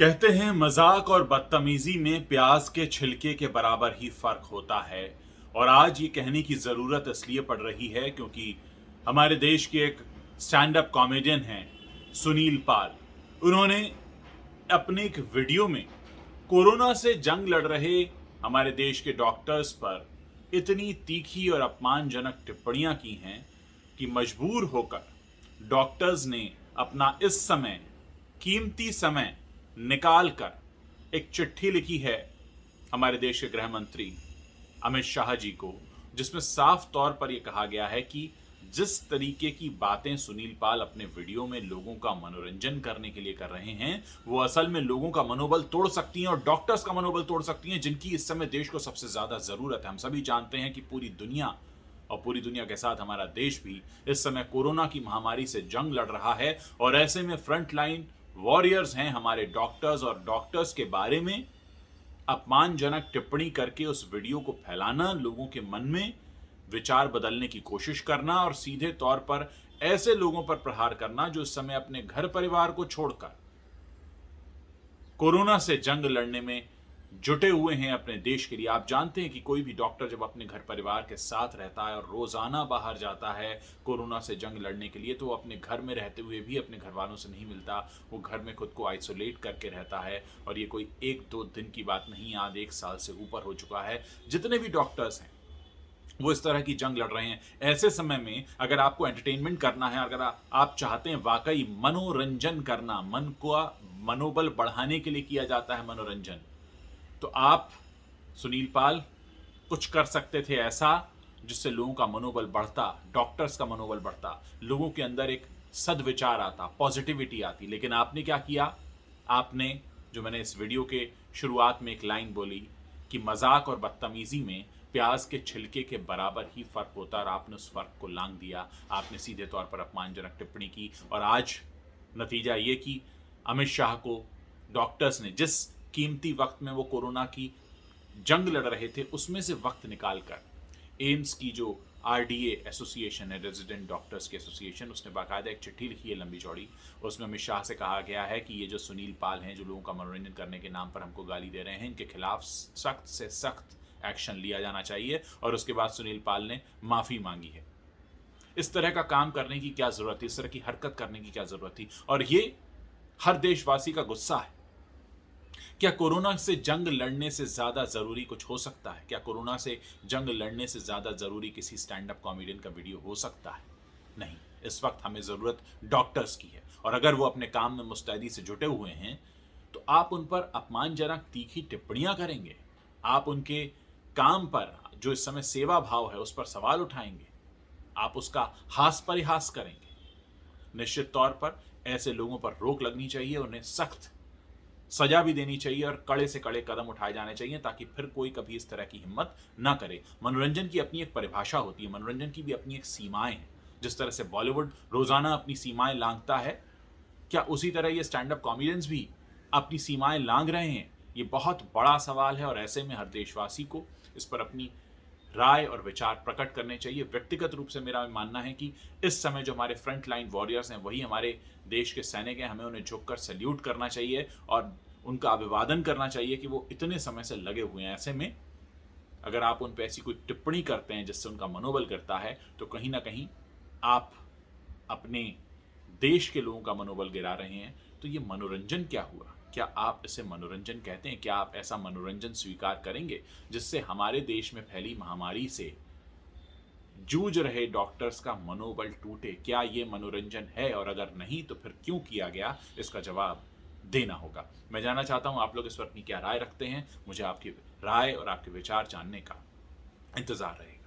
कहते हैं मजाक और बदतमीजी में प्याज के छिलके के बराबर ही फर्क होता है। और आज ये कहने की जरूरत इसलिए पड़ रही है क्योंकि हमारे देश के एक स्टैंड अप कॉमेडियन हैं, सुनील पाल। उन्होंने अपने एक वीडियो में कोरोना से जंग लड़ रहे हमारे देश के डॉक्टर्स पर इतनी तीखी और अपमानजनक टिप्पणियां की हैं कि मजबूर होकर डॉक्टर्स ने अपना इस समय, कीमती समय निकाल कर एक चिट्ठी लिखी है हमारे देश के गृह मंत्री अमित शाह जी को, जिसमें साफ तौर पर यह कहा गया है कि जिस तरीके की बातें सुनील पाल अपने वीडियो में लोगों का मनोरंजन करने के लिए कर रहे हैं, वो असल में लोगों का मनोबल तोड़ सकती हैं और डॉक्टर्स का मनोबल तोड़ सकती हैं, जिनकी इस समय देश को सबसे ज्यादा जरूरत है। हम सभी जानते हैं कि पूरी दुनिया और पूरी दुनिया के साथ हमारा देश भी इस समय कोरोना की महामारी से जंग लड़ रहा है और ऐसे में फ्रंट लाइन वॉरियर्स हैं हमारे डॉक्टर्स, और डॉक्टर्स के बारे में अपमानजनक टिप्पणी करके उस वीडियो को फैलाना, लोगों के मन में विचार बदलने की कोशिश करना और सीधे तौर पर ऐसे लोगों पर प्रहार करना जो इस समय अपने घर परिवार को छोड़कर कोरोना से जंग लड़ने में जुटे हुए हैं अपने देश के लिए। आप जानते हैं कि कोई भी डॉक्टर जब अपने घर परिवार के साथ रहता है और रोजाना बाहर जाता है कोरोना से जंग लड़ने के लिए, तो वो अपने घर में रहते हुए भी अपने घर वालों से नहीं मिलता। वो घर में खुद को आइसोलेट करके रहता है और ये कोई एक दो दिन की बात नहीं, आज 1 साल से ऊपर हो चुका है। जितने भी डॉक्टर्स हैं वो इस तरह की जंग लड़ रहे हैं। ऐसे समय में अगर आपको एंटरटेनमेंट करना है, अगर आप चाहते हैं वाकई मनोरंजन करना, मन का मनोबल बढ़ाने के लिए किया जाता है मनोरंजन, तो आप सुनील पाल कुछ कर सकते थे ऐसा जिससे लोगों का मनोबल बढ़ता, डॉक्टर्स का मनोबल बढ़ता, लोगों के अंदर एक सद्विचार आता, पॉजिटिविटी आती। लेकिन आपने क्या किया? आपने, जो मैंने इस वीडियो के शुरुआत में एक लाइन बोली कि मजाक और बदतमीजी में प्याज के छिलके के बराबर ही फर्क होता, और आपने उस फर्क को लांग दिया। आपने सीधे तौर पर अपमानजनक टिप्पणी की और आज नतीजा ये कि अमित शाह को डॉक्टर्स ने जिस कीमती वक्त में वो कोरोना की जंग लड़ रहे थे, उसमें से वक्त निकालकर एम्स की जो आरडीए एसोसिएशन है, रेजिडेंट डॉक्टर्स की एसोसिएशन, उसने बाकायदा एक चिट्ठी लिखी है लंबी चौड़ी। उसमें अमित शाह से कहा गया है कि ये जो सुनील पाल हैं, जो लोगों का मनोरंजन करने के नाम पर हमको गाली दे रहे हैं, इनके खिलाफ सख्त से सख्त एक्शन लिया जाना चाहिए। और उसके बाद सुनील पाल ने माफी मांगी है। इस तरह का काम करने की क्या जरूरत थी? इस तरह की हरकत करने की क्या जरूरत थी? और ये हर देशवासी का गुस्सा है। क्या कोरोना से जंग लड़ने से ज्यादा जरूरी कुछ हो सकता है? क्या कोरोना से जंग लड़ने से ज्यादा जरूरी किसी स्टैंड अप कॉमेडियन का वीडियो हो सकता है? नहीं। इस वक्त हमें जरूरत डॉक्टर्स की है, और अगर वो अपने काम में मुस्तैदी से जुटे हुए हैं तो आप उन पर अपमानजनक तीखी टिप्पणियां करेंगे, आप उनके काम पर जो इस समय सेवा भाव है उस पर सवाल उठाएंगे, आप उसका हास परिहास करेंगे। निश्चित तौर पर ऐसे लोगों पर रोक लगनी चाहिए, उन्हें सख्त सजा भी देनी चाहिए और कड़े से कड़े कदम उठाए जाने चाहिए, ताकि फिर कोई कभी इस तरह की हिम्मत ना करे। मनोरंजन की अपनी एक परिभाषा होती है, मनोरंजन की भी अपनी एक सीमाएं हैं। जिस तरह से बॉलीवुड रोजाना अपनी सीमाएं लांघता है, क्या उसी तरह ये स्टैंड अप कॉमेडियंस भी अपनी सीमाएं लांघ रहे हैं? ये बहुत बड़ा सवाल है और ऐसे में हर देशवासी को इस पर अपनी राय और विचार प्रकट करने चाहिए। व्यक्तिगत रूप से मेरा मानना है कि इस समय जो हमारे फ्रंट लाइन वॉरियर्स हैं वही हमारे देश के सैनिक हैं। हमें उन्हें झुककर सैल्यूट करना चाहिए और उनका अभिवादन करना चाहिए कि वो इतने समय से लगे हुए हैं। ऐसे में अगर आप उन पर ऐसी कोई टिप्पणी करते हैं जिससे उनका मनोबल गिरता है, तो कहीं ना कहीं आप अपने देश के लोगों का मनोबल गिरा रहे हैं। तो ये मनोरंजन क्या हुआ? क्या आप इसे मनोरंजन कहते हैं? क्या आप ऐसा मनोरंजन स्वीकार करेंगे जिससे हमारे देश में फैली महामारी से जूझ रहे डॉक्टर्स का मनोबल टूटे? क्या ये मनोरंजन है? और अगर नहीं तो फिर क्यों किया गया? इसका जवाब देना होगा। मैं जानना चाहता हूं आप लोग इस पर अपनी क्या राय रखते हैं। मुझे आपकी राय और आपके विचार जानने का इंतजार रहेगा।